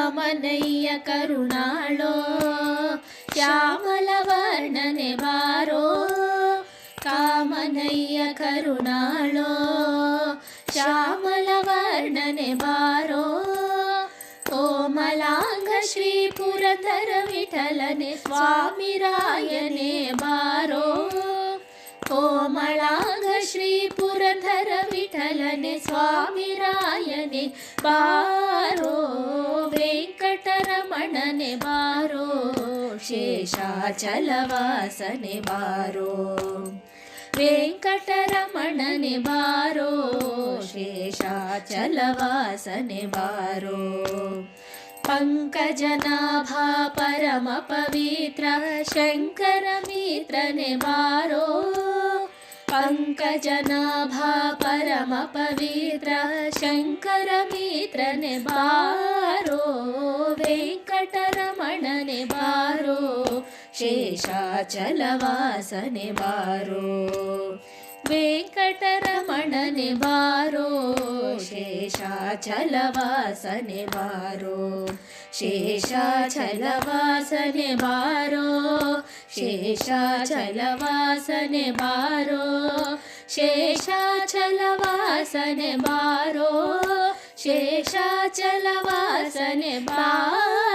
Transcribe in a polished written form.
ಕಾಮನಯ್ಯ ಕರುಣಾಳೋ ಶ್ಯಾಮಲ ವರ್ಣನೆ ಬಾರೋ ಕಾಮನಯ್ಯ ಕರುಣಾಳೋ ಶ್ಯಾಮಲ ವರ್ಣನೆ ಬಾರೋ ಕೋಮಲಾಂಗ ಶ್ರೀ ಪುರಂದರ ವಿಠಲನೆ ಸ್ವಾಮಿ ರಾಯನೇ ಬಾರೋ ಕೋಮಲಾಂಗ ಶ್ರೀ ಪುರಂದರ ವಿಠಲನೆ ಸ್ವಾಮಿ ರಾಯನೇ ಬಾರೋ ವೆಂಕಟರಮಣನೆ ಬಾರೋ ಶೇಷಾಚಲವಾಸನೆ ಬಾರೋ ವೆಂಕಟರಮಣನೆ ಬಾರೋ ಶೇಷಾಚಲವಾಸನೆ ಬಾರೋ ಪಂಕಜನಾಭ ಪರಮ ಪವಿತ್ರ ಶಂಕರ ಮಿತ್ರನೆ ಬಾರೋ ಪಂಕಜನಾಭ ಪರಮ ಪವಿತ್ರ ಶಂಕರ ಮಿತ್ರನೆ ಬಾರೋ ವೆಂಕಟರಮಣನೆ ಬಾರೋ ಶೇಷಾಚಲವಾಸನೆ ಬಾರೋ ವೆಂಕಟರಮಣನೆ ಬಾರೋ ಶೇಷಾಚಲವಾಸನೆ ಬಾರೋ ಶೇಷಾಚಲವಾಸನೆ ಬಾರೋ ಶೇಷಾಚಲವಾಸನೆ ಬಾರೋ ಶೇಷಾಚಲವಾಸನೆ ಬಾರೋ ಶೇಷಾಚಲವಾಸನೆ ಬಾರೋ